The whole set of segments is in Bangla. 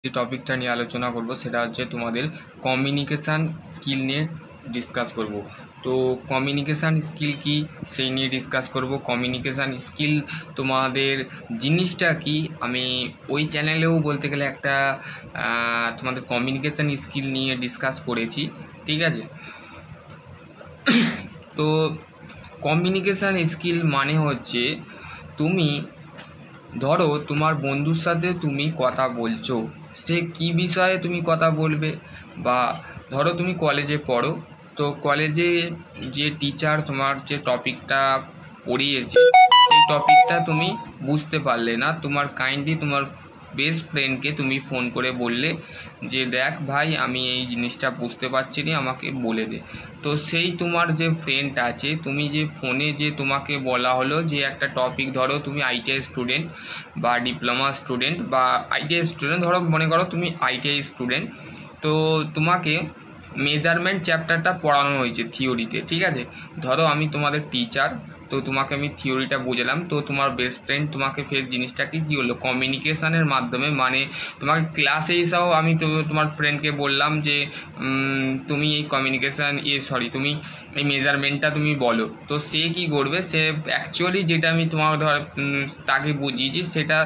যে টপিকটা নিয়ে আলোচনা করব সেটা হচ্ছে তোমাদের কমিউনিকেশান স্কিল নিয়ে ডিসকাস করব। তো কমিউনিকেশান স্কিল কি সেই নিয়ে ডিসকাস করব। কমিউনিকেশান স্কিল তোমাদের জিনিসটা কি, আমি ওই চ্যানেলেও বলতে গেলে একটা তোমাদের কমিউনিকেশান স্কিল নিয়ে ডিসকাস করেছি, ঠিক আছে। তো কমিউনিকেশান স্কিল মানে হচ্ছে তুমি ধরো তোমার বন্ধুর সাথে তুমি কথা বলছো, সে কী বিষয়ে তুমি কথা বলবে, বা ধরো তুমি কলেজে পড়ো, তো কলেজে যে টিচার তোমার যে টপিকটা পড়িয়েছে সেই টপিকটা তুমি বুঝতে পারলে না, তোমার কাইন্ডলি তোমার বেস্ট ফ্রেন্ডকে তুমি ফোন করে বললে যে দেখ ভাই আমি এই জিনিসটা বুঝতে পারছি না, আমাকে বলে দে। তো সেই তোমার যে ফ্রেন্ড আছে, তুমি যে ফোনে যে তোমাকে বলা হলো যে একটা টপিক, ধরো তুমি আইটিআই স্টুডেন্ট বা ডিপ্লোমা স্টুডেন্ট বা আইটিআই স্টুডেন্ট, ধরো মনে করো তুমি আইটিআই স্টুডেন্ট, তো তোমাকে মেজারমেন্ট চ্যাপ্টারটা পড়ানো হয়েছে থিওরিতে, ঠিক আছে। ধরো আমি তোমাদের টিচার, তো তোমাকে আমি থিওরিটা বুঝলাম, তো তোমার বেস্ট ফ্রেন্ড তোমাকে ফের জিনিসটাকে কী হলো কমিউনিকেশানের মাধ্যমে, মানে তোমাকে ক্লাসে এসেও আমি তো তোমার ফ্রেন্ডকে বললাম যে তুমি এই কমিউনিকেশান তুমি এই মেজারমেন্টটা তুমি বলো। তো সে কী করবে, সে অ্যাকচুয়ালি যেটা আমি তোমার তাকে বুঝিয়েছি সেটা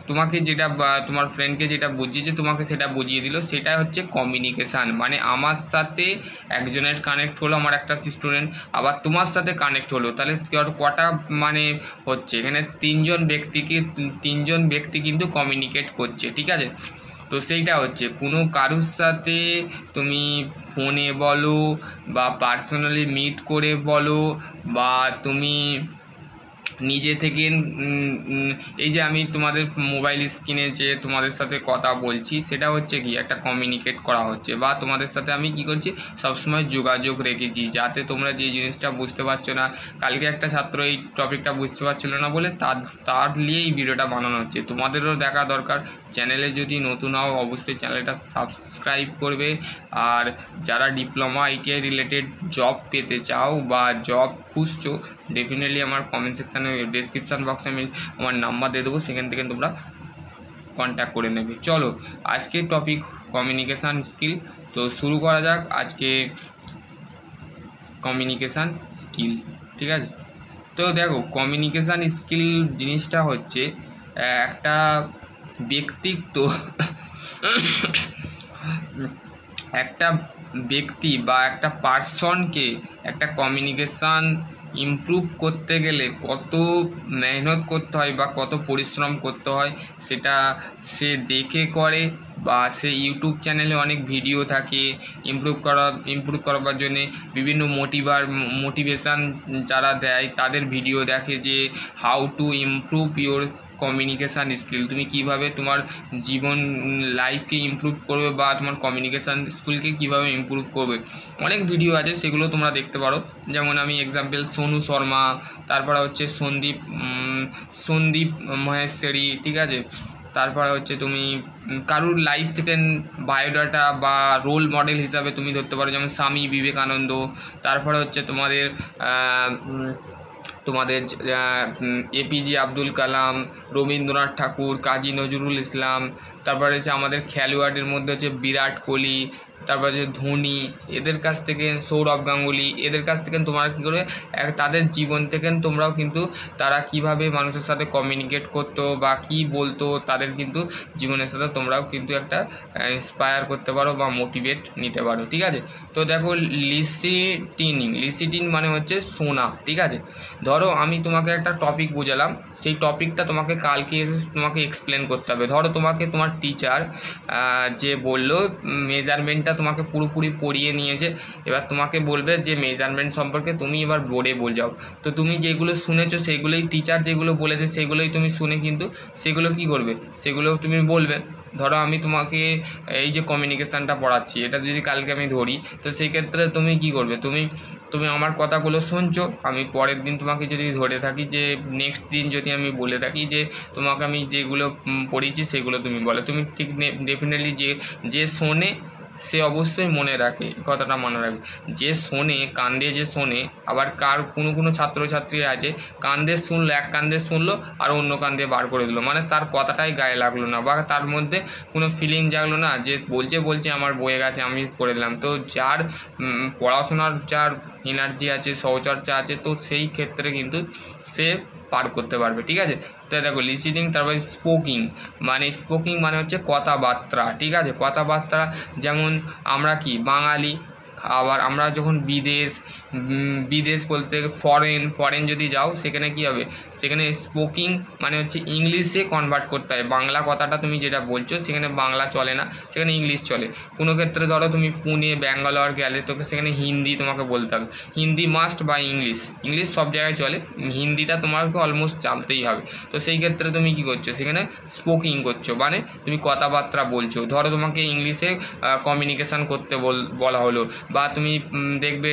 তোমাকে যেটা তোমার ফ্রেন্ডকে যেটা বুঝিয়েছে তোমাকে সেটা বুঝিয়ে দিল, সেটা হচ্ছে কমিউনিকেশান। মানে আমার সাথে একজনের কানেক্ট হলো, আমার একটা স্টুডেন্ট, আবার তোমার সাথে কানেক্ট হলো, তাহলে কটা মানে হচ্ছে এখানে তিনজন ব্যক্তি কিন্তু কমিউনিকেট করছে, ঠিক আছে। তো সেইটা হচ্ছে কোনো কারুর সাথে তুমি ফোনে বলো বা পার্সোনালি মিট করে বলো, বা তুমি নিজে থেকে এই যে আমি তোমাদের মোবাইল স্ক্রিনে যে তোমাদের সাথে কথা বলছি সেটা হচ্ছে কি একটা কমিউনিকেট করা হচ্ছে, বা তোমাদের সাথে আমি কি করছি সবসময় যোগাযোগ রেখেছি, যাতে তোমরা যে জিনিসটা বুঝতে পারছো না, কালকে একটা ছাত্র এই টপিকটা বুঝতে পারছিল না বলে তার নিয়ে এই ভিডিওটা বানানো হচ্ছে, তোমাদেরও দেখা দরকার। চ্যানেলে যদি নতুন হও অবশ্যই চ্যানেলটা সাবস্ক্রাইব করবে, আর যারা ডিপ্লোমা আইটিআই রিলেটেড জব পেতে চাও বা জব খুঁজছো, ডেফিনেটলি আমার কমেন্ট সেকশানে ডেসক্রিপশান বক্সে আমি আমার নাম্বার দিয়ে দেবো, সেখান থেকে তোমরা কন্ট্যাক্ট করে নেবে। চলো আজকের টপিক কমিউনিকেশান স্কিল, তো শুরু করা যাক আজকে কমিউনিকেশান স্কিল, ঠিক আছে। তো দেখো কমিউনিকেশান স্কিল জিনিসটা হচ্ছে একটা ব্যক্তিত্ব একটা ব্যক্তি বা একটা পার্সনকে একটা কমিউনিকেশান ইমপ্রুভ করতে গেলে কত মেহনত করতে হয় বা কত পরিশ্রম করতে হয় সেটা সে দেখে করে, বা সে ইউটিউব চ্যানেলে অনেক ভিডিও থাকে ইমপ্রুভ করবার জন্যে, বিভিন্ন মোটিভেশান যারা দেয় তাদের ভিডিও দেখে যে how to improve your communication skill, তুমি কিভাবে তোমার জীবন লাইফকে ইমপ্রুভ করবে বা তোমার কমিউনিকেশান স্কিলকে কিভাবে ইমপ্রুভ করবে, অনেক ভিডিও আছে সেগুলো তোমরা দেখতে পারো। যেমন আমি এক্সাম্পল সোনু শর্মা, তারপরে হচ্ছে সন্দীপ মহেশ্বরী, ঠিক আছে। তারপরে হচ্ছে তুমি কারুর লাইফ থেকে বায়োডাটা বা রোল মডেল হিসাবে তুমি ধরতে পারো, যেমন স্বামী বিবেকানন্দ, তারপরে হচ্ছে তোমাদের এপিজে আব্দুল কালাম, রবীন্দ্রনাথ ঠাকুর, কাজী নজরুল ইসলাম, তারপরে হচ্ছে আমাদের খেলোয়াড়ের মধ্যে হচ্ছে বিরাট কোহলি, তারপর হচ্ছে ধোনি, এদের কাছ থেকে সৌরভ গাঙ্গুলি, এদের কাছ থেকে তোমরা কী করে তাদের জীবন থেকে তোমরাও কিন্তু তারা কিভাবে মানুষের সাথে কমিউনিকেট করতো বা কী বলতো, তাদের কিন্তু জীবনের সাথে তোমরাও কিন্তু একটা ইন্সপায়ার করতে পারো বা মোটিভেট নিতে পারো, ঠিক আছে। তো দেখো লিসিটিং মানে হচ্ছে শোনা, ঠিক আছে। ধরো আমি তোমাকে একটা টপিক বোঝালাম, সেই টপিকটা তোমাকে কালকে এসে তোমাকে এক্সপ্লেন করতে হবে। ধরো তোমাকে তোমার টিচার যে বললো মেজারমেন্টটা তোমাকে পুরোপুরি পড়িয়ে নিয়েছে, এবার তোমাকে বলবে যে মেজারমেন্ট সম্পর্কে তুমি এবার বোর্ডে বোঝাও। তো তুমি যেগুলো শুনেছো সেগুলোই টিচার যেগুলো বলেছে সেগুলোই তুমি শুনে কিন্তু সেগুলো কী করবে, সেগুলো তুমি বলবে। ধরো আমি তোমাকে এই যে কমিউনিকেশানটা পড়াচ্ছি, এটা যদি কালকে আমি ধরি, তো সেই ক্ষেত্রে তুমি কী করবে, তুমি আমার কথাগুলো শুনছো, আমি পরের দিন তোমাকে যদি ধরে থাকি, যে নেক্সট দিন যদি আমি বলে থাকি যে তোমাকে আমি যেগুলো পড়িয়েছি সেগুলো তুমি বলো, তুমি ঠিক ডেফিনেটলি যে শোনে সে অবশ্যই মনে রাখে, কথাটা মনে রাখবে। যে শোনে, কান দিয়ে যে শোনে, আবার কোনো ছাত্রছাত্রীরা আছে কান দিয়ে শুনলো, এক কান দিয়ে শুনলো আর অন্য কান দিয়ে বার করে দিল, মানে তার কথাটাই গায়ে লাগলো না বা তার মধ্যে কোনো ফিলিং জাগলো না, যে বলছে আমার বয়ে গেছে আমি করে দিলাম। তো যার পড়াশোনার যার এনার্জি আছে, সহচর্চা আছে, তো সেই ক্ষেত্রে কিন্তু সে পার করতে পারবে, ঠিক আছে। তো দেখো লিসেনিং, তারপরে স্পোকিং মানে হচ্ছে কথাবার্তা, ঠিক আছে। কথাবার্তা যেমন আমরা কি বাঙালি, আবার আমরা যখন বিদেশ বলতে ফরেন যদি যাও, সেখানে কি হবে, সেখানে স্পোকিং মানে হচ্ছে ইংলিশে কনভার্ট করতে হয়। বাংলা কথাটা তুমি যেটা বলছো সেখানে বাংলা চলে না, সেখানে ইংলিশ চলে। কোনো ক্ষেত্রে ধরো তুমি পুনে ব্যাঙ্গালোর গেলে, তোকে সেখানে হিন্দি তোমাকে বলতে হবে, হিন্দি মাস্ট বা ইংলিশ সব জায়গায় চলে, হিন্দিটা তোমাকে অলমোস্ট জানতেই হবে। তো সেই ক্ষেত্রে তুমি কি করছো, সেখানে স্পোকিং করছো, মানে তুমি কথাবার্তা বলছো। ধরো তোমাকে ইংলিশে কমিউনিকেশান করতে বলা হলো, বা তুমি দেখবে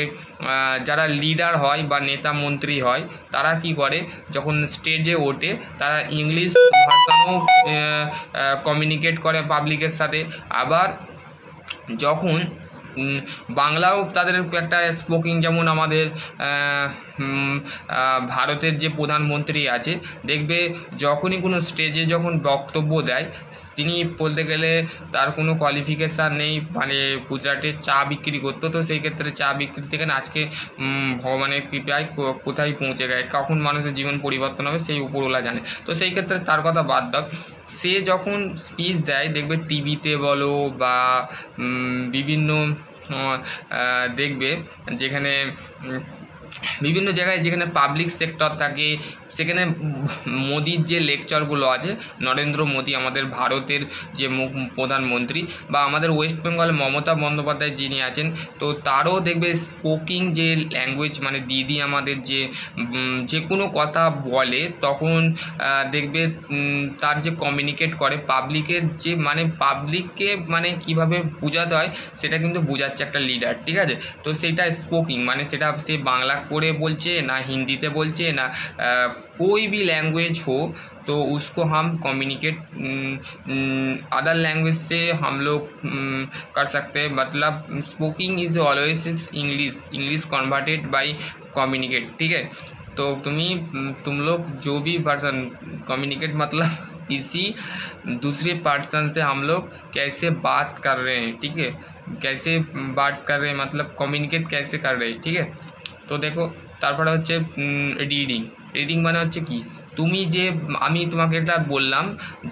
যারা লিডার হয় বা নেতা মন্ত্রী হয়, তারা কি করে, যখন স্টেজে ওঠে তারা ইংলিশ ভাষাও কমিউনিকেট করে পাবলিকের সাথে। আবার যখন বাংলাও তাদের একটা স্পোকিং, যেমন আমাদের ভারতের যে প্রধানমন্ত্রী আছে, দেখবে যখনই কোনো স্টেজে যখন বক্তব্য দেয়, তিনি বলতে গেলে তার কোনো কোয়ালিফিকেশান নেই, মানে গুজরাটে চা বিক্রি করতো, তো সেই ক্ষেত্রে চা বিক্রি থেকে আজকে ভগবানের কৃপায় কোথায় পৌঁছে গেছে, কখন মানুষের জীবন পরিবর্তন হবে সেই উপরওয়ালা জানে। তো সেই ক্ষেত্রে তার কথা বাদ দাও, সে যখন স্পিচ দেয় দেখবে টিভিতে বলো বা বিভিন্ন দেখবে যেখানে বিভিন্ন জায়গায় যেখানে পাবলিক সেক্টর থাকে, সেখানে মোদির যে লেকচারগুলো আছে, নরেন্দ্র মোদি আমাদের ভারতের যে প্রধানমন্ত্রী, বা আমাদের ওয়েস্ট বেঙ্গলে মমতা বন্দ্যোপাধ্যায় যিনি আছেন, তো তারও দেখবে স্পোকিং যে ল্যাঙ্গুয়েজ, মানে দিদি আমাদের যে কোনো কথা বলে, তখন দেখবে তার যে কমিউনিকেট করে পাবলিকের যে মানে পাবলিককে মানে কীভাবে বোঝাতে হয় সেটা কিন্তু বোঝাচ্ছে একটা লিডার, ঠিক আছে। তো সেটা স্পোকিং, মানে সেটা সে বাংলা করে বলছে না হিंदी बोलचे ना कोई भी लैंग्वेज हो, तो उसको हम कम्युनिकेट अदर लैंग्वेज से हम लोग कर सकते हैं। मतलब स्पोकिंग is always English converted bye communicate, ठीक है। तो तुम लोग जो भी पर्सन कम्युनिकेट मतलब किसी दूसरे पर्सन से हम लोग कैसे बात कर रहे हैं, ठीक है, कैसे बात कर रहे हैं मतलब कम्युनिकेट कैसे कर रहे हैं, ठीक है। তো দেখো তারপরে হচ্ছে রিডিং মানে হচ্ছে কি, তুমি যে আমি তোমাকে এটা বললাম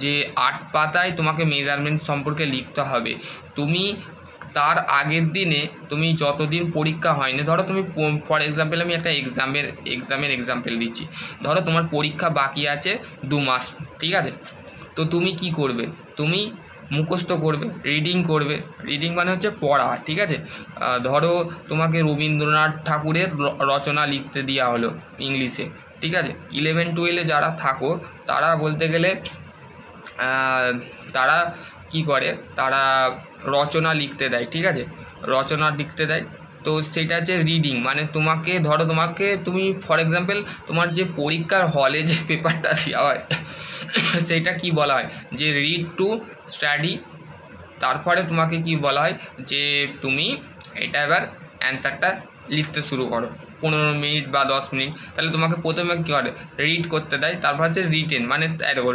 যে 8 পাতায় তোমাকে মেজারমেন্ট সম্পর্কে লিখতে হবে, তুমি তার আগের দিনে তুমি যতদিন পরীক্ষা হয়নি, ধরো তুমি ফর এক্সাম্পল আমি একটা এক্সামের এক্সাম্পল দিচ্ছি, ধরো তোমার পরীক্ষা বাকি আছে 2 মাস, ঠিক আছে। তো তুমি কি করবে, তুমি মুখস্থ করবে, রিডিং মানে হচ্ছে পড়া, ঠিক আছে। ধরো তোমাকে রবীন্দ্রনাথ ঠাকুরের রচনা লিখতে দেওয়া হলো ইংলিশে, ঠিক আছে। 11-12 যারা থাকো তারা বলতে গেলে তারা কি করে, তারা রচনা লিখতে দেয়, ঠিক আছে, রচনা লিখতে দেয়। তো সেটা হচ্ছে রিডিং, মানে তুমি ফর এক্সাম্পল তোমার যে পরীক্ষার হলে যে পেপারটা দেওয়া হয় সেইটা কি বলা হয় যে রিড টু স্টাডি, তারপরে তোমাকে কি বলা হয় যে তুমি এটা এবার অ্যান্সারটা লিখতে শুরু করো 15 মিনিট বা 10 মিনিট। তাহলে তোমাকে প্রথমে কী করে রিড করতে দেয়, তারপর হচ্ছে রিটেন, মানে দেখো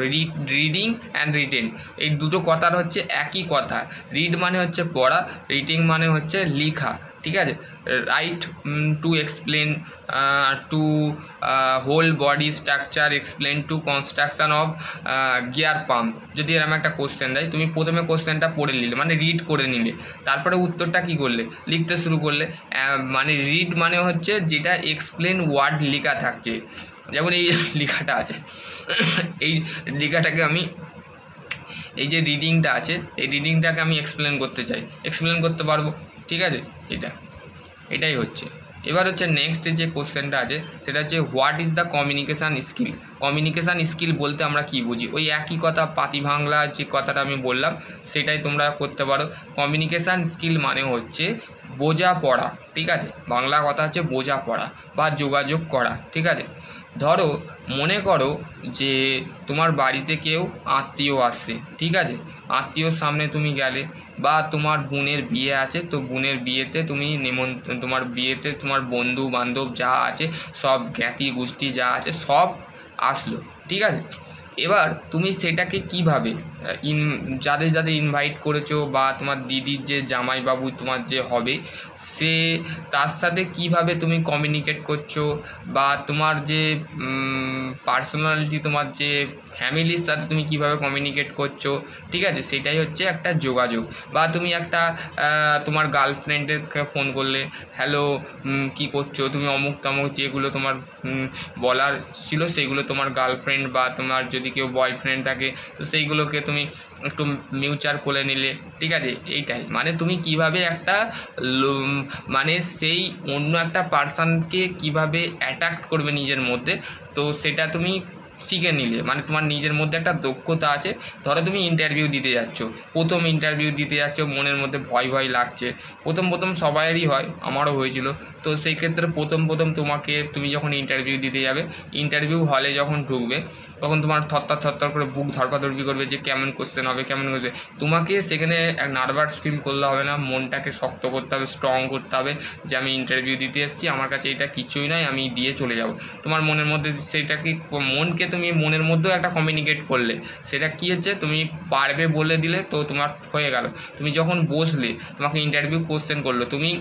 রিডিং অ্যান্ড রিটেন এই দুটো কথার হচ্ছে একই কথা। রিড মানে হচ্ছে পড়া, রিডিং মানে হচ্ছে লেখা, ঠিক আছে। Write to explain to whole body structure, explain to construction of gear pump. যদি এরকম একটা কোশ্চেন দেয়, তুমি প্রথমে কোশ্চেনটা পড়ে নিলে মানে রিড করে নিলে, তারপরে উত্তরটা কি করলে লিখতে শুরু করলে। মানে রিড মানে হচ্ছে যেটা এক্সপ্লেন ওয়ার্ড লেখা থাকছে, যেমন এই লেখাটা আছে এই লেখাটাকে আমি এই যে রিডিংটা আছে এই রিডিংটাকে আমি এক্সপ্লেন করতে পারবো, ঠিক আছে। এটাই হচ্ছে। এবার হচ্ছে নেক্সট যে কোশ্চেনটা আছে সেটা হচ্ছে what is the communication skill বলতে আমরা কি বুঝি। ওই একই কথা পাতি বাংলা যে কথাটা আমি বললাম সেটাই তোমরা করতে পারো। কমিউনিকেশান স্কিল মানে হচ্ছে বোঝাপড়া, ঠিক আছে, বাংলা কথা হচ্ছে বোঝাপড়া বা যোগাযোগ করা, ঠিক আছে। ধরো মনে করো যে তোমার বাড়িতে কেউ আত্মীয় আসছে, ঠিক আছে, আত্মীয়র সামনে তুমি গেলে, বা তোমার বোনের বিয়ে আছে, তো বোনের বিয়েতে তুমি তোমার বিয়েতে তোমার বন্ধু বান্ধব যা আছে সব জ্ঞাতি গোষ্ঠী যা আছে সব আসলো, ঠিক আছে। এবার তুমি সেটাকে কিভাবে যাদের যাদের ইনভাইট করেছো, বা তোমার দিদির যে জামাইবাবু তোমার যে হবে সে, তার সাথে কিভাবে তুমি কমিউনিকেট করছো, বা তোমার যে পার্সোনালিটি তোমার যে ফ্যামিলির সাথে তুমি কিভাবে কমিউনিকেট করছো, ঠিক আছে, সেটাই হচ্ছে একটা যোগাযোগ। বা তুমি একটা তোমার গার্লফ্রেন্ডেরকে ফোন করলে, হ্যালো কী করছো, তুমি অমুক তমুক যেগুলো তোমার বলার ছিল সেগুলো তোমার গার্লফ্রেন্ড বা তোমার যদি কেউ বয়ফ্রেন্ড থাকে তো সেইগুলোকে তুমি একটু মিউচার করে নিলে, ঠিক আছে। এইটাই মানে তুমি কিভাবে একটা মানে সেই অন্য একটা পার্সনকে কিভাবে অ্যাট্রাক্ট করবে নিজের মধ্যে, তো সেটা তুমি শিখে নিলে, মানে তোমার নিজের মধ্যে একটা দক্ষতা আছে। ধরো তুমি ইন্টারভিউ দিতে যাচ্ছ, প্রথম ইন্টারভিউ দিতে যাচ্ছ, মনের মধ্যে ভয় ভয় লাগছে, প্রথম সবাইয়েরই হয়, আমারও হয়েছিল। তো সেই ক্ষেত্রে প্রথম তুমি যখন ইন্টারভিউ দিতে যাবে, ইন্টারভিউ হলে যখন ঢুকবে তখন তোমার থরথর করে বুক ধরপাধরপি করবে যে কেমন কোশ্চেন হবে, কেমন কোশ্চেন। তোমাকে সেখানে নার্ভাস ফিল করলে হবে না, মনটাকে শক্ত করতে হবে, স্ট্রং করতে হবে যে আমি ইন্টারভিউ দিতে এসেছি, আমার কাছে এটা কিছুই নয়, আমি দিয়ে চলে যাব। তোমার মনের মধ্যে সেইটাকে মনকে তুমি মনের মধ্যেও একটা কমিউনিকেট করলে, সেটা কী হচ্ছে তুমি পারবে বলে দিলে, তো তোমার হয়ে গেল। তুমি যখন বসলে, তোমাকে ইন্টারভিউ কোশ্চেন করলো, তুমি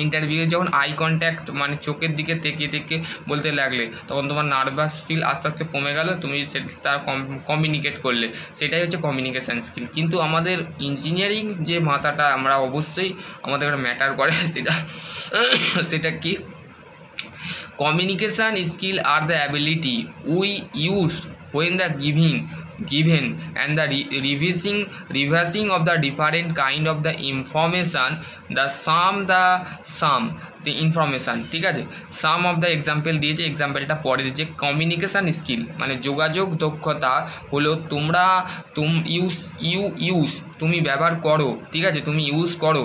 ইন্টারভিউয়ে যখন আই কন্ট্যাক্ট মানে চোখের দিকে তেকিয়ে বলতে লাগলে, তখন তোমার নার্ভাস ফিল আস্তে আস্তে কমে গেল, তুমি তার কমিউনিকেট করলে, সেটাই হচ্ছে কমিউনিকেশান স্কিল। কিন্তু আমাদের ইঞ্জিনিয়ারিং যে ভাষাটা আমরা অবশ্যই আমাদের ম্যাটার করে, সেটা কি, communication skill are the ability we use when the given and the reversing of the different kind of the information, the information, ঠিক আছে। সাম অফ দ্য এক্সাম্পল দিয়েছে, এক্সাম্পলটা পরে দিয়েছে। কমিউনিকেশান স্কিল মানে যোগাযোগ দক্ষতা হলো তুমি ব্যবহার করো, ঠিক আছে, তুমি ইউজ করো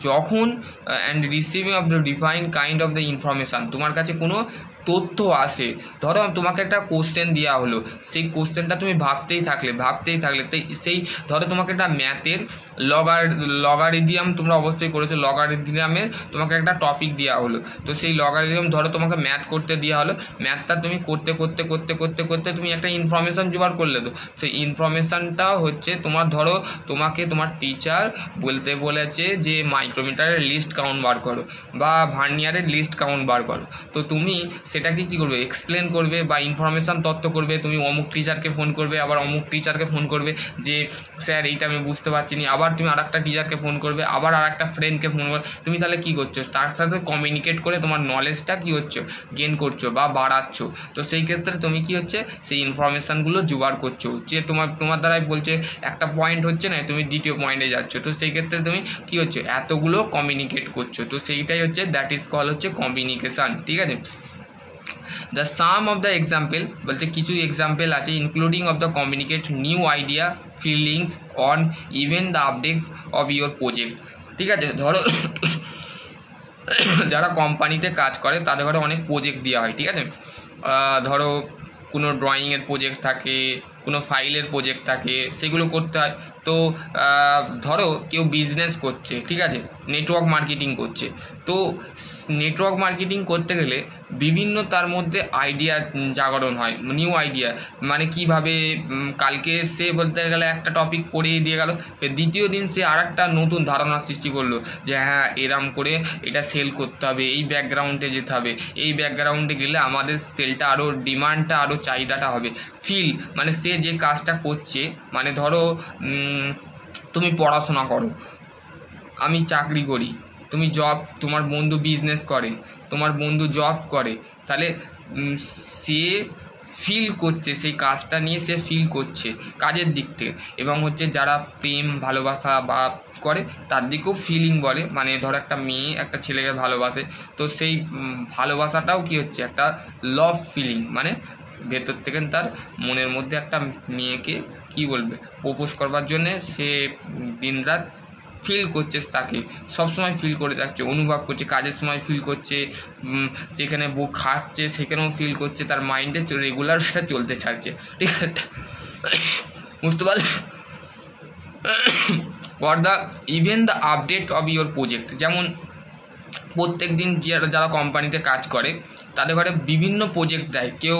যখন and receiving of the defined kind of the information, তোমার কাছে কোনো তথ্য আসে। ধরো তোমাকে একটা কোশ্চেন দেওয়া হলো, সেই কোশ্চেনটা তুমি ভাবতেই থাকলে সেই ধরো তোমাকে একটা ম্যাথের লগারিদম তোমরা অবশ্যই করেছো, লগারিদমের তোমাকে একটা টপিক দেওয়া হলো, তো সেই লগারিদম ধরো তোমাকে ম্যাথ করতে দেওয়া হলো, ম্যাথটা তুমি করতে তুমি একটা ইনফরমেশান জোগাড় করলে, তো সেই ইনফরমেশানটা হচ্ছে তোমার টিচার বলতে বলেছে যে মাইক্রোমিটারের লিস্ট কাউন্ট বার করো বা ভার্নিয়ারের লিস্ট কাউন্ট বার করো, তো তুমি সেটাকে কী করবে, এক্সপ্লেন করবে বা ইনফরমেশান তথ্য করবে। তুমি অমুক টিচারকে ফোন করবে, আবার অমুক টিচারকে ফোন করবে যে স্যার এইটা আমি বুঝতে পারছি না, আবার তুমি আরেকটা টিচারকে ফোন করবে, আবার আরেকটা ফ্রেন্ডকে ফোন করবে। তুমি তাহলে কী করছো, তার সাথে কমিউনিকেট করে তোমার নলেজটা কী হচ্ছে গেন করছো বা বাড়াচ্ছ। তো সেই ক্ষেত্রে তুমি কী হচ্ছে সেই ইনফরমেশানগুলো জোগাড় করছো, যে তোমার দ্বারাই বলছে একটা পয়েন্ট হচ্ছে না, তুমি দ্বিতীয় পয়েন্টে যাচ্ছ, তো সেই ক্ষেত্রে তুমি কী হচ্ছে এতগুলো কমিউনিকেট করছো, তো সেইটাই হচ্ছে দ্যাট ইজ কল হচ্ছে কমিউনিকেশান, ঠিক আছে। The some of the example বলছে কিছু এক্সাম্পল আছে, including of the communicate new idea feelings on even the update of your project, ঠিক আছে। ধরো যারা কোম্পানিতে কাজ করে তাদের ঘরে অনেক প্রজেক্ট দেওয়া হয়, ঠিক আছে। ধরো কোনো ড্রয়িংয়ের প্রজেক্ট থাকে, কোনো ফাইলের প্রজেক্ট থাকে, সেগুলো করতে হয়। তো ধরো কেউ বিজনেস করছে, ঠিক আছে, নেটওয়ার্ক মার্কেটিং করছে, তো নেটওয়ার্ক মার্কেটিং করতে গেলে বিভিন্ন তার মধ্যে আইডিয়া জাগরণ হয়, নিউ আইডিয়া, মানে কিভাবে কালকে সে বলতে গেলে একটা টপিক পড়িয়ে দিয়ে গেল, দ্বিতীয় দিন সে আর একটা নতুন ধারণা সৃষ্টি করলো যে হ্যাঁ এরম করে এটা সেল করতে হবে, এই ব্যাকগ্রাউন্ডে যেতে হবে, এই ব্যাকগ্রাউন্ডে গেলে আমাদের সেলটা আরও ডিমান্ডটা আরও চাহিদাটা হবে। ফিল মানে সে যে কাজটা করছে, মানে ধরো তুমি পড়াশোনা করো, আমি চাকরি করি, তোমার বন্ধু বিজনেস করে, তোমার বন্ধু জব করে, তাহলে সে ফিল করছে সেই কাজটা নিয়ে, সে ফিল করছে কাজের দিক থেকে। এবং হচ্ছে যারা প্রেম ভালোবাসা বা করে তার দিকেও ফিলিং বলে, মানে ধরো একটা মেয়ে একটা ছেলেকে ভালোবাসে, তো সেই ভালোবাসাটাও কি হচ্ছে একটা লাভ ফিলিং, মানে ভেতর থেকে তার মনের মধ্যে একটা মেয়েকে কী বলবে প্রপোজ করবার জন্যে সে দিনরাত ফিল করছে, তাকে সবসময় ফিল করে থাকছে, অনুভব করছে, কাজের সময় ফিল করছে, যেখানে খাচ্ছে সেখানেও ফিল করছে, তার মাইন্ডে রেগুলার সেটা চলতে ছাড়ছে, ঠিক আছে, বুঝতে পারলে? For the even the update of your project, যেমন প্রত্যেক দিন যারা কোম্পানিতে কাজ করে তাদের ঘরে বিভিন্ন প্রজেক্ট দেয়, কেউ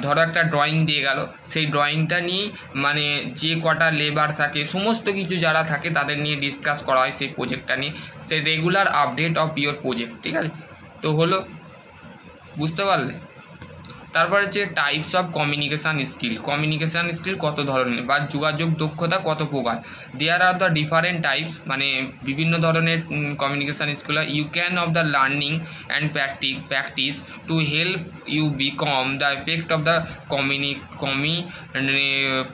ধরো একটা ড্রয়িং দিয়ে গেল, সেই ড্রয়িংটা নিয়ে মানে যে কটা লেবার থাকে সমস্ত কিছু যারা থাকে তাদের নিয়ে ডিসকাস করা হয় সেই প্রজেক্টটা নিয়ে, সে regular update of your project, ঠিক আছে, তো হলো, বুঝতে পারলে? তারপর হচ্ছে types of communication skill. Communication skill কত ধরনের বা যোগাযোগ দক্ষতা কত প্রকার? There are the different types, মানে বিভিন্ন ধরনের communication skill. You can of the learning and practice to help you become the effect of the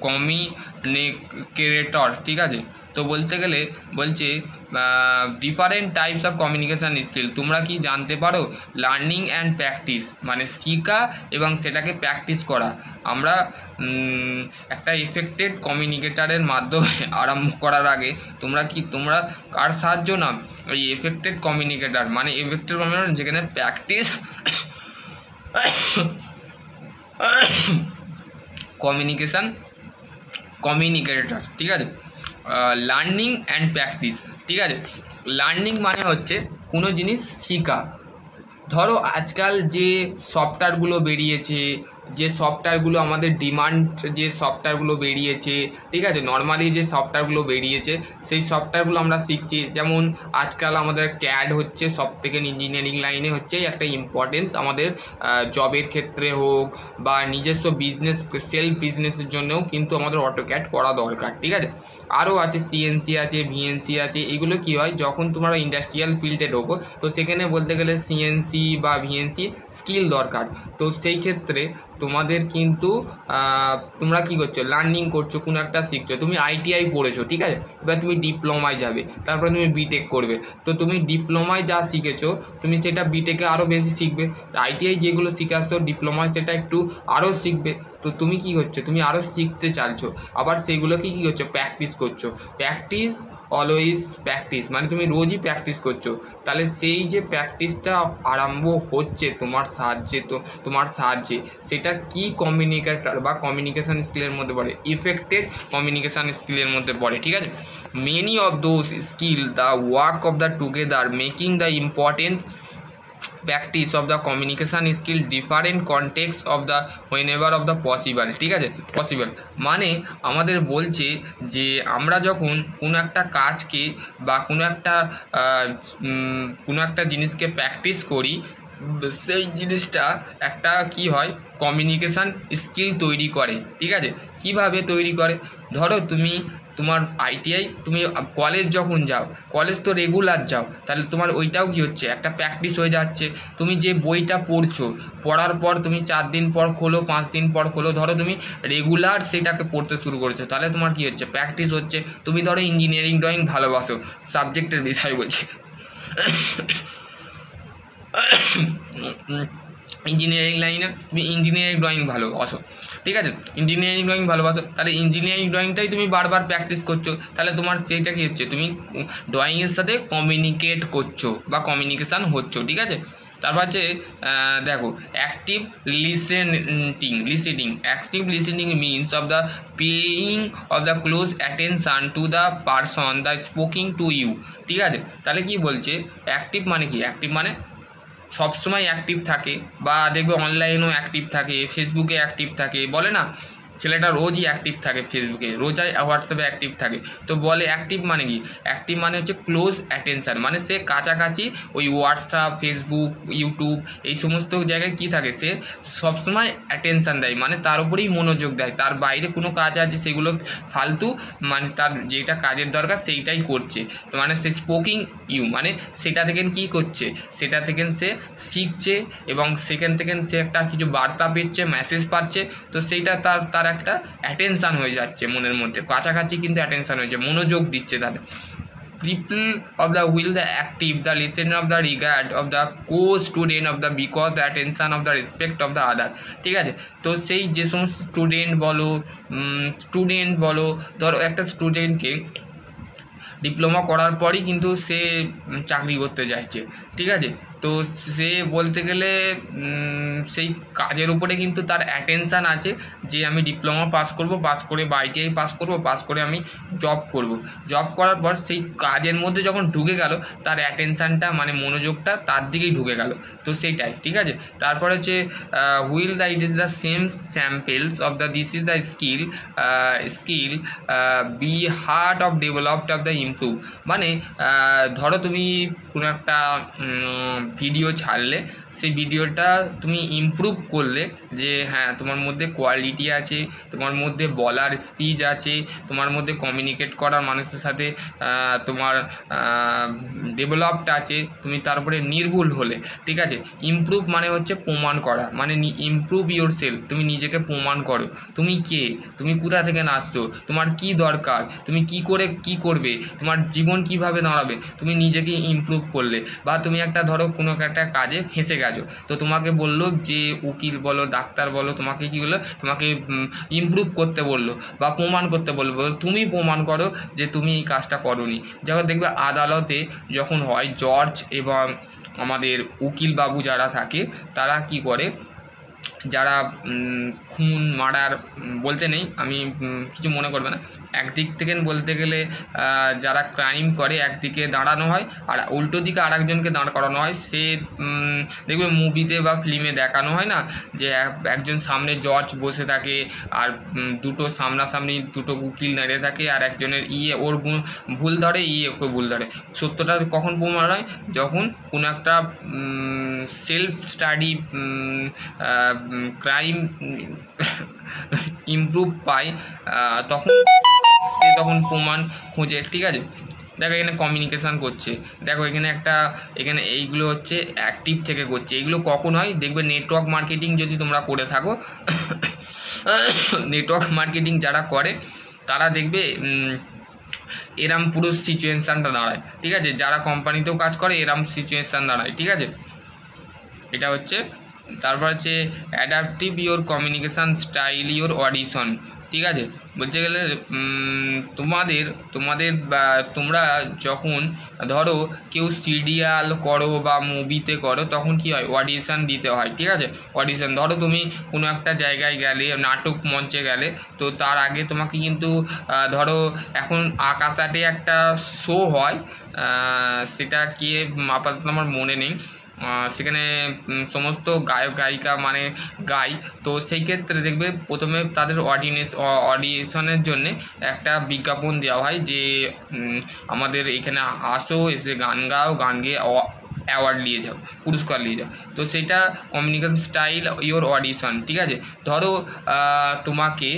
communicator, ঠিক আছে। তো বলতে গেলে বলছে different types of communication skill, তোমরা কি জানতে পারো? লার্নিং অ্যান্ড প্র্যাকটিস মানে শেখা এবং সেটাকে প্র্যাকটিস করা। আমরা একটা এফেক্টেড কমিউনিকেটারের মাধ্যমে আরম্ভ করার আগে তোমরা কার সাহায্য নাও? ওই এফেক্টেড কমিউনিকেটার, মানে এফেক্টেড কমিউনিকেটার যেখানে প্র্যাকটিস কমিউনিকেটর, ঠিক আছে। লার্নিং অ্যান্ড প্র্যাকটিস, ঠিক আছে। লার্নিং মানে হচ্ছে কোনো জিনিস শেখা। ধরো আজকাল যে সফটওয়্যারগুলো বেরিয়েছে, যে সফটওয়্যারগুলো আমাদের ডিমান্ড, যে সফটওয়্যারগুলো বেরিয়েছে, ঠিক আছে, নর্মালি যে সফটওয়্যারগুলো বেরিয়েছে সেই সফটওয়্যারগুলো আমরা শিখছি। যেমন আজকাল আমাদের ক্যাড হচ্ছে সবথেকে ইঞ্জিনিয়ারিং লাইনে হচ্ছে একটা ইম্পর্টেন্স, আমাদের জবের ক্ষেত্রে হোক বা নিজস্ব বিজনেস, সেলফ বিজনেসের জন্যও কিন্তু আমাদের অটোক্যাড করা দরকার, ঠিক আছে। আরও আছে সিএনসি আছে, ভিএনসি আছে। এগুলো কী হয়, যখন তোমরা ইন্ডাস্ট্রিয়াল ফিল্ডে ঢোকো তো সেখানে বলতে গেলে সিএনসি বা ভিএনসি স্কিল দরকার। তো সেই ক্ষেত্রে তোমাদের কিন্তু তোমরা কী করছো, লার্নিং করছো, কোনো একটা শিখছো। তুমি আইটিআই পড়েছো, ঠিক আছে, এবার তুমি ডিপ্লোমায় যাবে, তারপরে তুমি বিটেক করবে। তো তুমি ডিপ্লোমায় যা শিখেছো তুমি সেটা বিটেকে আরও বেশি শিখবে। আইটিআই যেগুলো শিখে আসতো ডিপ্লোমায় সেটা একটু আরও শিখবে। তো তুমি কী করছো, তুমি আরও শিখতে চাইছো, আবার সেগুলোকে কী করছো, প্র্যাকটিস করছো। প্র্যাকটিস অলওয়েজ প্র্যাকটিস, মানে তুমি রোজই প্র্যাকটিস করছো। তাহলে সেই যে প্র্যাকটিসটা আরম্ভ হচ্ছে তোমার সাহায্যে সেটা কি কমিউনিকেটর বা কমিউনিকেশান স্কিলের মধ্যে পড়ে, ইফেক্টেড কমিউনিকেশান স্কিলের মধ্যে পড়ে, ঠিক আছে। Many of those skill the work of the together making the important practice of the communication skill different context of the হোয়েনেভার of the possible, ঠিক আছে। পসিবল মানে আমাদের বলছে যে আমরা যখন কোনো একটা কাজকে বা কোনো একটা জিনিসকে প্র্যাকটিস করি, সেই জিনিসটা একটা কি হয়, কমিউনিকেশান স্কিল তৈরি করে, ঠিক আছে। কিভাবে তৈরি করে? ধরো তোমার আইটিআই, তুমি কলেজ যখন যাও, কলেজ তো রেগুলার যাও, তাহলে তোমার ওইটাও কী হচ্ছে, একটা প্র্যাকটিস হয়ে যাচ্ছে। তুমি যে বইটা পড়ছো, পড়ার পর তুমি 4 দিন পর খোলো, 5 দিন পর খোলো, ধরো তুমি রেগুলার সেটাকে পড়তে শুরু করেছো, তাহলে তোমার কী হচ্ছে, প্র্যাকটিস হচ্ছে। তুমি ধরো ইঞ্জিনিয়ারিং ড্রয়িং ভালোবাসো, সাবজেক্টের বিষয় বলছি, ইঞ্জিনিয়ারিং লাইনে তুমি ইঞ্জিনিয়ারিং ড্রয়িং ভালোবাসো, ঠিক আছে, ইঞ্জিনিয়ারিং ড্রয়িং ভালোবাসো, তাহলে ইঞ্জিনিয়ারিং ড্রয়িংটাই তুমি বারবার প্র্যাকটিস করছো, তাহলে তোমার সেইটা কী হচ্ছে, তুমি ড্রয়িংয়ের সাথে কমিউনিকেট করছো বা কমিউনিকেশান হচ্ছো, ঠিক আছে। তারপর হচ্ছে দেখো active listening means of the paying of the close attention to the person the speaking to you, ঠিক আছে। তাহলে কি বলছে, অ্যাক্টিভ মানে কি, অ্যাক্টিভ মানে সবসময় অ্যাক্টিভ থাকে, বা দেখবে অনলাইনেও অ্যাক্টিভ থাকে, ফেসবুকে অ্যাক্টিভ থাকে, বলে না ছেলেটা রোজই অ্যাক্টিভ থাকে, ফেসবুকে রোজই হোয়াটসঅ্যাপে অ্যাক্টিভ থাকে। তো বলে অ্যাক্টিভ মানে কি, অ্যাক্টিভ মানে হচ্ছে ক্লোজ অ্যাটেনশান, মানে সে কাছাকাছি ওই হোয়াটসঅ্যাপ, ফেসবুক, ইউটিউব এই সমস্ত জায়গায় কি থাকে, সে সবসময় অ্যাটেনশান দেয়, মানে তার উপরেই মনোযোগ দেয়, তার বাইরে কোনো কাজ আছে সেগুলো ফালতু, মানে তার যেটা কাজের দরকার সেইটাই করছে। তো মানে সে স্পোকিং ইউ মানে সেটা থেকে কী করছে, সেটা থেকে সে শিখছে এবং সেখান থেকে সে একটা কিছু বার্তা পেচ্ছে, মেসেজ পাচ্ছে। তো সেইটা তার একটা অ্যাটেনশান হয়ে যাচ্ছে মনের মধ্যে, কাছাকাছি কিন্তু অ্যাটেনশান হয়েছে, মনোযোগ দিচ্ছে তাদের। People of the will the active the listener of the regard of the co-student of the because the attention of the respect of the other, ঠিক আছে। তো সেই যে সমস্ত স্টুডেন্ট বলো ধরো একটা স্টুডেন্টকে ডিপ্লোমা করার পরই কিন্তু সে চাকরি করতে চাইছে, ঠিক আছে। তো সে বলতে গেলে সেই কাজের উপরে কিন্তু তার অ্যাটেনশান আছে যে আমি ডিপ্লোমা পাস করব, পাস করে বা ITI পাস করব, পাস করে আমি জব করব। জব করার পর সেই কাজের মধ্যে যখন ঢুকে গেল তার অ্যাটেনশানটা মানে মনোযোগটা তার দিকেই ঢুকে গেল। তো সেইটাই, ঠিক আছে। তারপর হচ্ছে wheel the it is the same samples of the this is the skill be heart of developed of the improve. মানে ধরো তুমি কোনো একটা ভিডিও ছাড়লে, সেই ভিডিওটা তুমি ইমপ্রুভ করলে যে হ্যাঁ তোমার মধ্যে কোয়ালিটি আছে, তোমার মধ্যে বলার স্পিচ আছে, তোমার মধ্যে কমিউনিকেট করার মানুষের সাথে তোমার ডেভেলপড আছে, তুমি তারপরে নির্ভুল হলে, ঠিক আছে। ইমপ্রুভ মানে হচ্ছে প্রমাণ করা, মানে ইমপ্রুভ ইয়োর সেলফ, তুমি নিজেকে প্রমাণ করো তুমি কে, তুমি কোথা থেকে আসছো, তোমার কি দরকার, তুমি কি করে কি করবে, তোমার জীবন কিভাবে দাঁড়াবে, তুমি নিজেকে ইমপ্রুভ করলে। বা তুমি একটা ধরো কোনো একটা কাজে ফেঁসে গেছো, তো তোমাকে বললো যে উকিল বলো ডাক্তার বলো, তোমাকে কি বললো, তোমাকে ইমপ্রুভ করতে বললো বা প্রমাণ করতে বললো, তুমি প্রমাণ করো যে তুমি এই কাজটা করোনি। যখন দেখবে আদালতে যখন হয়, জজ এবং আমাদের উকিল বাবু যারা থাকে তারা কি করে, যারা খুন মার্ডার বলতে নেই, আমি কিছু মনে করবে না, একদিক থেকে বলতে গেলে যারা ক্রাইম করে একদিকে দাঁড়ানো হয় আর উল্টো দিকে আরেকজনকে দাঁড় করানো হয়। সে দেখবে মুভিতে বা ফিল্মে দেখানো হয় না যে একজন সামনে জজ বসে থাকে আর দুটো সামনাসামনি দুটো উকিল দাঁড়িয়ে থাকে আর একজনের ওর ভুল ধরে, ওকে ভুল ধরে। সত্যটা কখন প্রমাণ হয়, যখন কোনো একটা সেলফ স্টাডি ক্রাইম ইমপ্রুভ পায়, তখন প্রমাণ খোঁজে, ঠিক আছে। দেখো এখানে কমিউনিকেশান করছে, দেখো এখানে এইগুলো হচ্ছে অ্যাক্টিভ থেকে করছে। এইগুলো কখন হয় দেখবে, নেটওয়ার্ক মার্কেটিং যদি তোমরা করে থাকো, নেটওয়ার্ক মার্কেটিং যারা করে তারা দেখবে এরম পুরো সিচুয়েশানটা দাঁড়ায়, ঠিক আছে। যারা কোম্পানিতেও কাজ করে এরম সিচুয়েশান দাঁড়ায়, ঠিক আছে। এটা হচ্ছে। তারপর হচ্ছে adaptive your communication style your audition, ঠিক আছে। বলতে গেলে তোমরা যখন ধরো কেউ সিরিয়াল করো বা মুভিতে করো তখন কি হয়, অডিশন দিতে হয়, ঠিক আছে। অডিশন ধরো তুমি কোনো একটা জায়গায় গেলে, নাটক মঞ্চে গেলে, তো তার আগে তোমাকে কিন্তু ধরো এখন আকাশাটে একটা শো হয়, সেটা কি আপাতত আমার মনে নেই, সেখানে সমস্ত গায়ক গায়িকা মানে গায়। তো সেই ক্ষেত্রে দেখবে প্রথমে তাদের অডিশনের জন্যে একটা বিজ্ঞাপন দেওয়া হয় যে আমাদের এখানে আসো, এসে গান গাও, গান গেয়ে অ্যাওয়ার্ড নিয়ে যাও, পুরস্কার নিয়ে যাও। তো সেটা কমিউনিকেশন স্টাইল ইয়োর অডিশন, ঠিক আছে। ধরো তোমাকে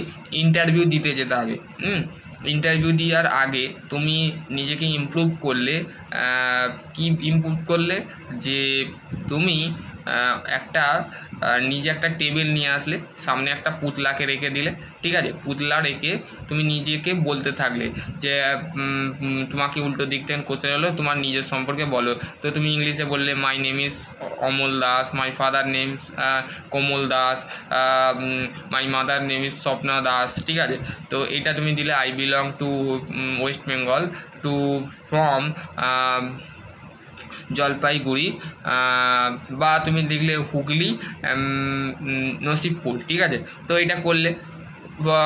ইন্টারভিউ দিতে যেতে হবে, ইন্টারভিউ দেওয়ার আগে তুমি নিজেকে ইমপ্রুভ করলে, কি ইমপ্রুভ করলে, যে তুমি নিজে একটা টেবিল নিয়ে আসলে, সামনে একটা পুতলাকে রেখে দিলে, ঠিক আছে। পুতলা রেখে তুমি নিজেকে বলতে থাকলে যে তোমাকে উল্টো দিক থেকে কোশ্চেন হলো তোমার নিজের সম্পর্কে বলো, তো তুমি ইংলিশে বললে my name is Amal Das, my father name Kamal Das, my mother name is Swapna Das, ঠিক আছে। তো এটা তুমি দিলে I belong to West Bengal from Jalpaiguri, বা তুমি দেখলে হুগলি নসিবপুর, ঠিক আছে। তো এটা করলে বা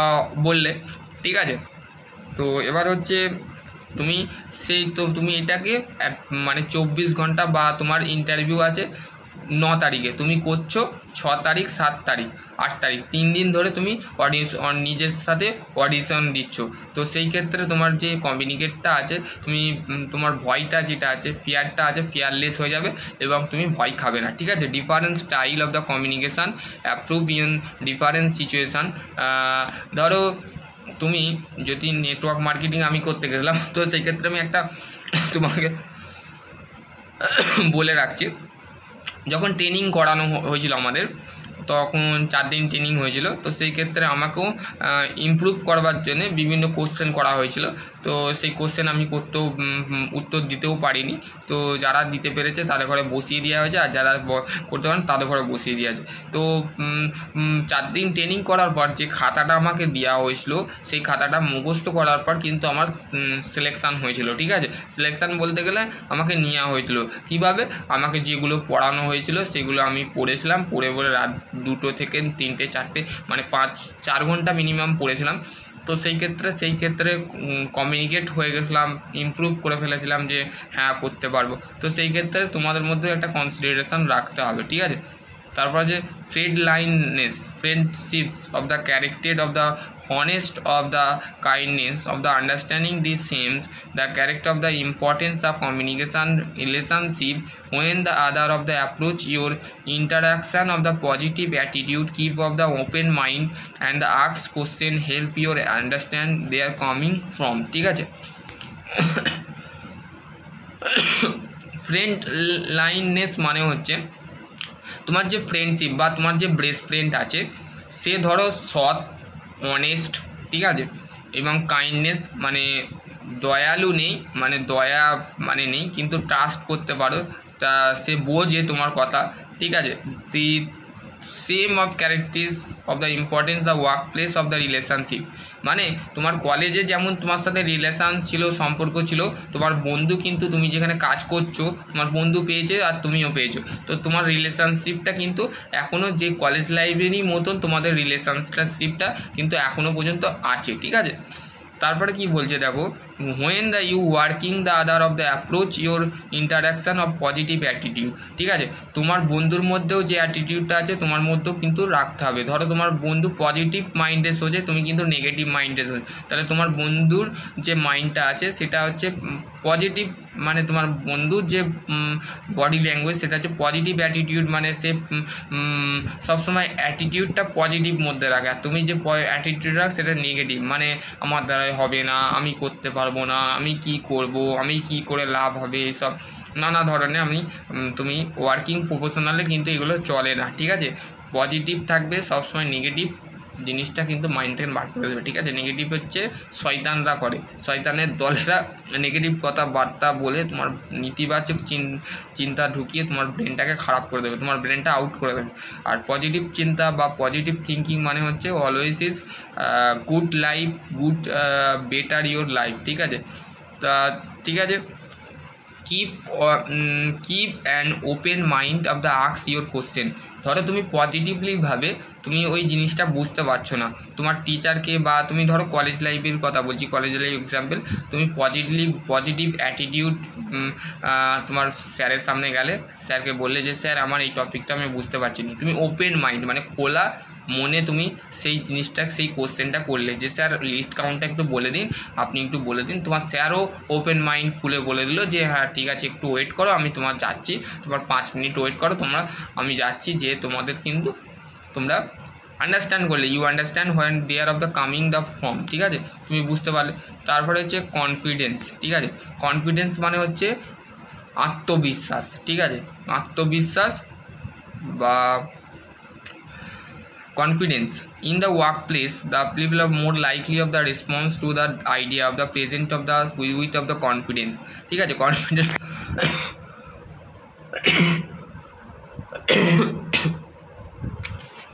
বললে, ঠিক আছে। তো এবার হচ্ছে তুমি এটাকে মানে 24 ঘন্টা বা তোমার ইন্টারভিউ আছে 9 তারিখে, তুমি করছো 6 তারিখ 7 তারিখ 8 তারিখ, 3 দিন ধরে তুমি নিজের সাথে অডিশন দিচ্ছ। তো সেই ক্ষেত্রে তোমার যে কমিউনিকেটটা আছে, তুমি তোমার ভয়টা যেটা আছে, ফিয়ারটা আছে, ফিয়ারলেস হয়ে যাবে এবং তুমি ভয় খাবে না, ঠিক আছে। Different style of the communication approve in different situation. ধরো তুমি যদি নেটওয়ার্ক মার্কেটিং আমি করতে গেছিলাম, তো সেই ক্ষেত্রে আমি একটা তোমাকে বলে রাখছি, যখন ট্রেনিং করানো হয়েছিল আমাদের, তখন 4 দিন ট্রেনিং হয়েছিল। তো সেই ক্ষেত্রে আমাকেও ইমপ্রুভ করবার জন্য বিভিন্ন কোশ্চেন করা হয়েছিল। তো সেই কোশ্চেন আমি করতেও উত্তর দিতেও পারিনি। তো যারা দিতে পেরেছে তাদের ঘরে বসিয়ে দেওয়া হয়েছে, আর যারা করতে পারেন তাদের ঘরে বসিয়ে দেওয়া আছে। তো 4 দিন ট্রেনিং করার পর যে খাতাটা আমাকে দেওয়া হয়েছিল, সেই খাতাটা মুখস্থ করার পর কিন্তু আমার সিলেকশান হয়েছিল। ঠিক আছে, সিলেকশান বলতে গেলে আমাকে নেওয়া হয়েছিল কীভাবে, আমাকে যেগুলো পড়ানো হয়েছিল সেগুলো আমি পড়েছিলাম, পড়ে রাত 2টো থেকে 3টে 4টে মানে 4 ঘন্টা মিনিমাম পড়েছিলাম। তো সেই ক্ষেত্রে কমিউনিকেট হয়ে গেছিলাম, ইমপ্রুভ করে ফেলেছিলাম যে হ্যাঁ করতে পারবো। তো সেই ক্ষেত্রে তোমাদের মধ্যে একটা কনসিডারেশন রাখতে হবে। ঠিক আছে, তারপর যে friendships of the character of the honest of the kindness of the understanding these themes, the character of the importance of communication relationship when the other of the approach your interaction of the positive attitude, keep of the open mind and the ask question help your understand they are coming from. ঠিক আছে, ফ্রেন্ডলাইনেস মানে হচ্ছে তোমার যে ফ্রেন্ডশিপ বা তোমার যে বেস্ট ফ্রেন্ড আছে সে ধরো সৎ, অনেস্ট, ঠিক আছে, এবং কাইন্ডনেস মানে দয়ালু নেই, মানে দয়া মানে নেই কিন্তু ট্রাস্ট করতে পারো, তা সে বোঝে তোমার কথা। ঠিক আছে, the same of characteristics of the importance the work place of the relationship, মানে তোমার কলেজে যেমন তোমার সাথে রিলেশান ছিল, সম্পর্ক ছিল, তোমার বন্ধু কিন্তু তুমি যেখানে কাজ করছো তোমার বন্ধু পেয়েছে আর তুমিও পেয়েছো। তো তোমার রিলেশনশিপটা কিন্তু এখনও যে কলেজ লাইফেরই মতন তোমাদের রিলেশনশিপটা কিন্তু এখনও পর্যন্ত আছে। ঠিক আছে, তারপরে কি বলছে দেখো, when the you working the other of the approach your interaction of positive attitude। ঠিক আছে, তোমার বন্ধুর মধ্যেও যে অ্যাটিটিউডটা আছে তোমার মধ্যেও কিন্তু রাখতে হবে। ধরো তোমার বন্ধু পজিটিভ মাইন্ডে সোজে, তুমি কিন্তু নেগেটিভ মাইন্ডে সোজে, তাহলে তোমার বন্ধুর যে মাইন্ডটা আছে সেটা হচ্ছে পজিটিভ, মানে তোমার বন্ধুর যে বডি ল্যাঙ্গুয়েজ সেটা হচ্ছে পজিটিভ অ্যাটিটিউড, মানে সে সবসময় অ্যাটিটিউডটা পজিটিভ মধ্যে রাখে, আর তুমি যে অ্যাটিটিউড রাখ সেটা নেগেটিভ, মানে আমার দ্বারাই হবে না, আমি করতে পারবো না, আমি কি করব, আমি কি করে লাভ হবে, এইসব নানা ধরনের তুমি ওয়ার্কিং প্রফেশনালে কিন্তু এগুলো চলে না। ঠিক আছে, পজিটিভ থাকবে সবসময়, নেগেটিভ জিনিসটা কিন্তু মাইন্ড থেকে বার করে দেবে। ঠিক আছে, নেগেটিভ হচ্ছে শয়তানরা করে, শয়তানের দলেরা নেগেটিভ কথাবার্তা বলে তোমার নেতিবাচক চিন্তা ঢুকিয়ে তোমার ব্রেনটাকে খারাপ করে দেবে, তোমার ব্রেনটা আউট করে দেবে। আর পজিটিভ চিন্তা বা পজিটিভ থিঙ্কিং মানে হচ্ছে always is good life, good better your life. ঠিক আছে, তা ঠিক আছে, keep an open mind of the ask your question। ধরো তুমি পজিটিভলি ভাবে তুমি ওই জিনিসটা বুঝতে পারছো না, তোমার টিচারকে বা তুমি ধরো কলেজ লাইফের কথা বলছি, কলেজ লাইফ এক্সাম্পল, তুমি পজিটিভ অ্যাটিটিউড তোমার স্যারের সামনে গেলে, স্যারকে বললে যে স্যার আমার এই টপিকটা আমি বুঝতে পারছি না, তুমি ওপেন মাইন্ড মানে খোলা মনে তুমি সেই জিনিসটা সেই কোশ্চেনটা করলে যে স্যার লিস্ট কাউন্টটা একটু বলে দিন, আপনি একটু বলে দিন, তোমার স্যারও ওপেন মাইন্ড খুলে বলে দিল যে হ্যাঁ ঠিক আছে একটু ওয়েট করো, আমি তোমার যাচ্ছি, তোমার 5 মিনিট ওয়েট করো আমি যাচ্ছি, যে তোমাদের কিন্তু তোমরা আন্ডারস্ট্যান্ড করলে, you understand when there of the coming the form. ঠিক আছে, তুমি বুঝতে পারলে। তারপরে হচ্ছে কনফিডেন্স। ঠিক আছে, কনফিডেন্স মানে হচ্ছে আত্মবিশ্বাস। ঠিক আছে, আত্মবিশ্বাস বা confidence in the workplace, the people are more likely of the response to the idea of the present of the with of the confidence। ঠিক আছে, confidence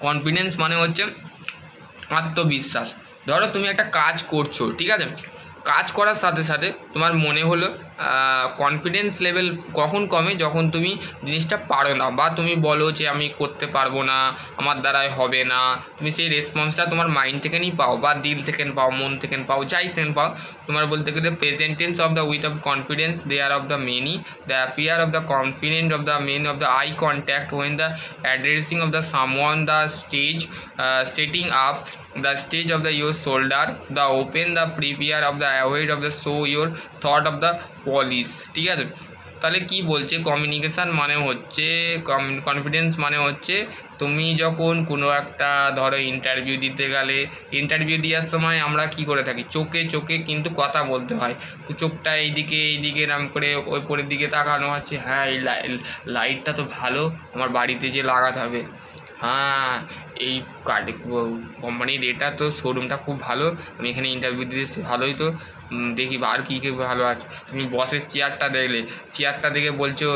কনফিডেন্স মানে হচ্ছে আত্মবিশ্বাস। ধরো তুমি একটা কাজ করছো, ঠিক আছে, কাজ করার সাথে সাথে তোমার মনে হলো কনফিডেন্স লেভেল কখন কমে, যখন তুমি জিনিসটা পারো না বা তুমি বলো যে আমি করতে পারবো না, আমার দ্বারাই হবে না, তুমি সেই রেসপন্সটা তোমার মাইন্ড থেকে নিয়ে পাও বা দিল থেকে পাও, মন থেকে পাও, যাই থেকে পাও। তোমার বলতে গেলে presence of the with of confidence there of the many, the appear of the confident of the main of the eye contact when the addressing of the someone, the stage setting up the stage of the your shoulder, the open the prepare of the aware of the show your thought of the polish। ঠিক আছে, তাহলে কি বলছে, কমিউনিকেশান মানে হচ্ছে কনফিডেন্স মানে হচ্ছে তুমি যখন কোনো একটা ধরো ইন্টারভিউ দিতে গেলে, ইন্টারভিউ দেওয়ার সময় আমরা কি করে থাকি, চোখে কিন্তু কথা বলতে হয়, চোখটা এইদিকে এরম করে ওপরের দিকে তাকানো আছে, হ্যাঁ এই লাইটটা তো ভালো, আমার বাড়িতে যে লাগাতে হবে, হ্যাঁ, এই কোম্পানির এটা তো শোরুমটা খুব ভালো, আমি এখানে ইন্টারভিউ দিতে এসেছি, ভালোই তো, দেখি আর কী কী ভালো আছে। তুমি বসের চেয়ারটা দেখলে, চেয়ারটা দেখে বলছো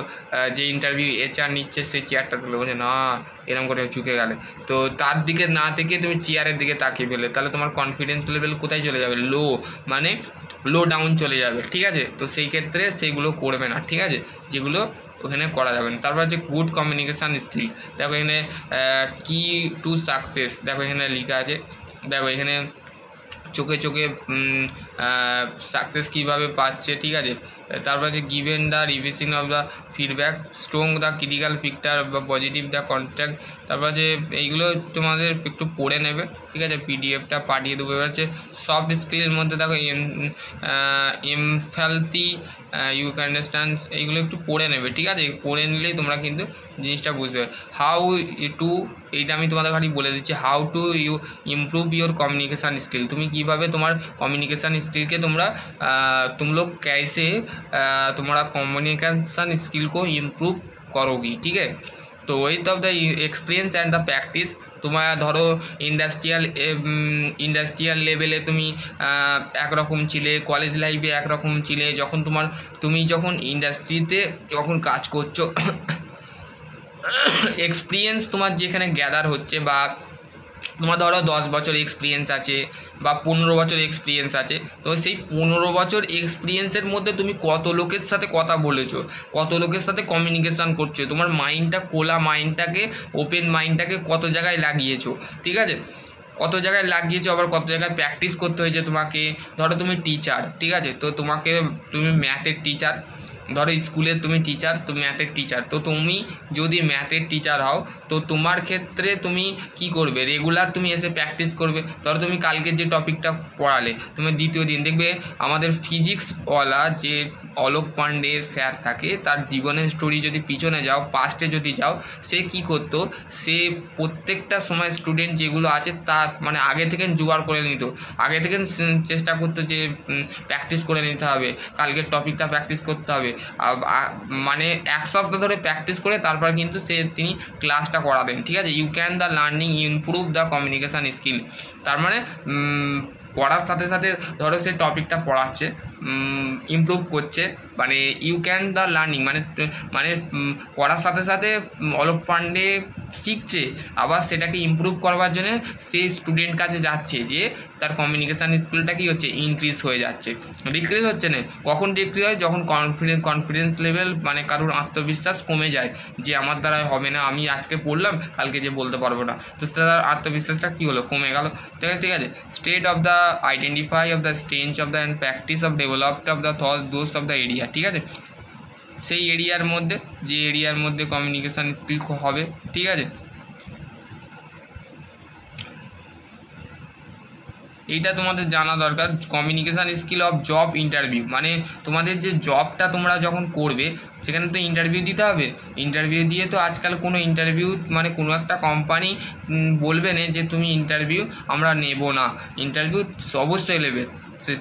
যে ইন্টারভিউ HR নিচ্ছে সেই চেয়ারটা দেখলে বলছে না, এরকম করে চুকে গেলে, তো তার দিকে না থেকে তুমি চেয়ারের দিকে তাকিয়ে ফেলে, তাহলে তোমার কনফিডেন্স লেভেল কোথায় চলে যাবে? লো, মানে লো ডাউন চলে যাবে, ঠিক আছে? তো সেই ক্ষেত্রে সেইগুলো করবে না, ঠিক আছে, যেগুলো ওখানে করা যাবে না। তারপর হচ্ছে গুড কমিউনিকেশান স্কিল। দেখো এখানে কি টু সাকসেস, দেখো এখানে লেখা আছে, দেখো এখানে চোখে চোখে সাকসেস কীভাবে পাচ্ছে, ঠিক আছে। তারপর আছে given the revision of the feedback, strong the critical picture বা পজিটিভ দ্য কন্ট্যাক্ট। তারপর আছে এইগুলো তোমাদের একটু পড়ে নেবে, ঠিক আছে, PDF-টা পাঠিয়ে দেবো। এবার হচ্ছে সফট স্কিলের মধ্যে দেখো এমফ্যালথি, ইউ ক্যান আন্ডারস্ট্যান্ড, এইগুলো একটু পড়ে নেবে, ঠিক আছে, পড়ে নিলেই তোমরা কিন্তু জিনিসটা বুঝতে পারবে। হাউ টু, এইটা আমি তোমাদের খালি বলে দিচ্ছি, how to you improve your communication skill, তুমি কীভাবে তোমার কমিউনিকেশান স্কিলকে তোমরা तुम लोग कैसे तुम्हारा कम्युनिकेशन स्किल को इम्प्रूव करोगी, ठीक है। तो वही तब the experience and the practice, তোমার ধরো ইন্ডাস্ট্রিয়াল লেভেলে তুমি একরকম ছিলে, কলেজ লাইফে একরকম ছিলে, যখন তুমি যখন ইন্ডাস্ট্রিতে যখন কাজ করছো এক্সপিরিয়েন্স তোমার যেখানে গ্যাদার হচ্ছে, বা তোমার ধরো 10 বছর এক্সপিরিয়েন্স আছে বা 15 বছর এক্সপিরিয়েন্স আছে, তো সেই 15 বছর এক্সপিরিয়েন্সের মধ্যে তুমি কত লোকের সাথে কথা বলেছো, কত লোকের সাথে কমিউনিকেশান করছো, তোমার মাইন্ডটা, খোলা মাইন্ডটাকে, ওপেন মাইন্ডটাকে কত জায়গায় লাগিয়েছো, ঠিক আছে, কত জায়গায় লাগিয়েছো, আবার কত জায়গায় প্র্যাকটিস করতে হয়েছে তোমাকে। ধরো তুমি টিচার, ঠিক আছে, তো তুমি ম্যাথের টিচার, ধরো স্কুলে তুমি টিচার, তুমি ম্যাথের টিচার, তো তুমি যদি ম্যাথের টিচার হও, তো তোমার ক্ষেত্রে তুমি কি করবে, রেগুলার তুমি এসে প্র্যাকটিস করবে। ধরো তুমি কালকে যে টপিকটা পড়ালে, তুমি দ্বিতীয় দিন দেখবে আমাদের ফিজিক্সওয়ালা যে অলোক পাণ্ডে স্যার থাকে, তার জীবনের স্টোরি যদি পিছনে যাও, পাস্টে যদি যাও, সে কি করতো, সে প্রত্যেকটা সময় স্টুডেন্ট যেগুলো আছে তা মানে আগে থেকে জোগাড় করে নিত, আগে থেকে চেষ্টা করতো যে প্র্যাকটিস করে নিতে হবে, কালকের টপিকটা প্র্যাকটিস করতে হবে, মানে 1 সপ্তাহ ধরে প্র্যাকটিস করে তারপর কিন্তু তিনি ক্লাসটা করাবেন, ঠিক আছে। You can the learning improve the communication skill, তার মানে পড়ার সাথে সাথে ধরো সে টপিকটা পড়াচ্ছে, ইমপ্রুভ করছে, মানে ইউ ক্যান দ্য লার্নিং মানে পড়ার সাথে সাথে অলোক পাণ্ডে শিখছে, আবার সেটাকে ইমপ্রুভ করবার জন্য সে স্টুডেন্ট কাছে যাচ্ছে, যে তার কমিউনিকেশান স্কিলটা কী হচ্ছে, ইনক্রিজ হয়ে যাচ্ছে, ডিক্রিজ হচ্ছে না। কখন ডিক্রিজ হয়, যখন কনফিডেন্স লেভেল, মানে কারোর আত্মবিশ্বাস কমে যায়, যে আমার দ্বারা হবে না, আমি আজকে পড়লাম কালকে যে বলতে পারবো না, তো তার আত্মবিশ্বাসটা কী হলো, কমে গেল, ঠিক আছে। State of the identify of the স্টেঞ্জ of the and practice of developed of the thoughts those of the area, ঠিক আছে, সেই এরিয়ার মধ্যে, যে এরিয়ার মধ্যে কমিউনিকেশান স্কিল হবে, ঠিক আছে। এইটা তোমাদের জানা দরকার। Communication skill of job interview, মানে তোমাদের যে জবটা তোমরা যখন করবে সেখানে তো ইন্টারভিউ দিতে হবে, ইন্টারভিউ দিয়ে তো আজকাল কোনো ইন্টারভিউ, মানে কোনো একটা কোম্পানি বলবে না যে তুমি ইন্টারভিউ আমরা নেব না, ইন্টারভিউ অবশ্যই নেবে,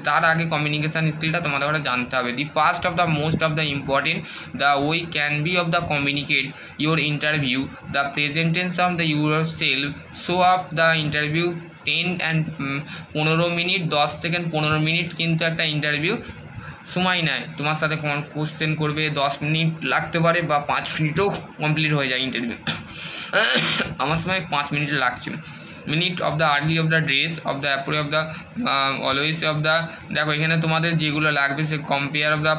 তার আগে কমিউনিকেশান স্কিলটা তোমাদের ওটা জানতে হবে। The first of the most of the important the way can be of the communicate your interview the প্রেজেন্টেন্স of the your self, show up the interview 10 and 15 minute, 10 থেকে 15 মিনিট কিন্তু একটা ইন্টারভিউ সময় নেয়, তোমার সাথে কোশ্চেন করবে, 10 মিনিট লাগতে পারে বা 5 মিনিটও কমপ্লিট হয়ে যায় ইন্টারভিউ, আমার সময় 5 মিনিট লাগছিল। Minute of the early of the dress of the approach of the always of the, দেখো এখানে তোমাদের যেগুলো লাগবে সে compare of the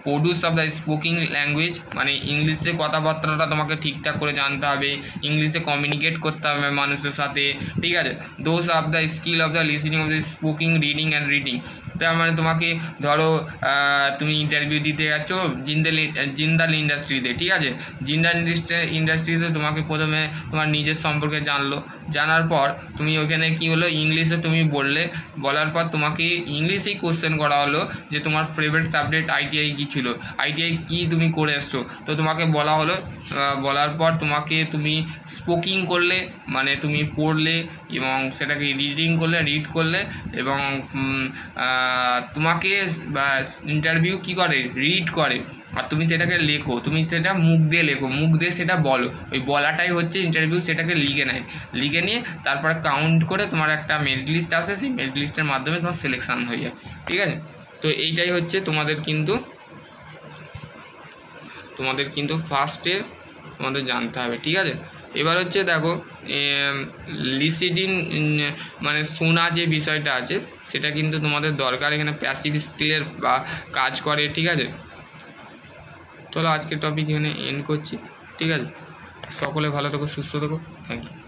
produce of the spoken language, মানে ইংলিশে কথাবার্তাটা তোমাকে ঠিকঠাক করে জানতে হবে, ইংলিশে কমিউনিকেট করতে হবে মানুষের সাথে, ঠিক আছে। Those of the skill of the listening of the স্পোকিং, reading and reading, তার মানে তোমাকে ধরো তুমি ইন্টারভিউ দিতে যাচ্ছ জিন্দাল ইন্ডাস্ট্রিতে, ঠিক আছে, জিন্দাল ইন্ডাস্ট্রিতে তোমাকে প্রথমে তোমার নিজের সম্পর্কে জানার পর তুমি ওখানে কি হলো, ইংলিশে তুমি বলার পর তোমাকে ইংলিশেই কোশ্চেন করা হলো যে তোমার ফেভারিট সাবজেক্ট ITI কী ছিল, ITI কী তুমি করে এসছো, তো তোমাকে বলা হলো, বলার পর তুমি স্পোকিং করলে, মানে তুমি পড়লে এবং সেটাকে রিড করলে এবং তোমাকে ইন্টারভিউ কী করে, রিড করে, আর তুমি সেটাকে লেখো, তুমি সেটা মুখ দিয়ে লেখো, মুখ দিয়ে সেটা বলো, ওই বলাটাই হচ্ছে ইন্টারভিউ। সেটাকে লিখে নেয়, লিখে নিয়ে তারপরে কাউন্ট করে তোমার একটা মেরিট লিস্ট আসে, সেই মেরিট লিস্টের মাধ্যমে তোমার সিলেকশান হয়ে যায়। ঠিক আছে, তো এইটাই হচ্ছে তোমাদের কিন্তু ফার্স্টে তোমাদের জানতে হবে। ঠিক আছে, এবার হচ্ছে দেখো লিসিডিং মানে শোনা যে বিষয়টা আছে সেটা কিন্তু তোমাদের দরকার, এখানে প্যাসিভ স্কিলের বা কাজ করে। ঠিক আছে, চলো আজকের টপিক এখানে এন্ড করছি। ঠিক আছে, সকলে ভালো থেকো, সুস্থ থেকো, থ্যাংক ইউ।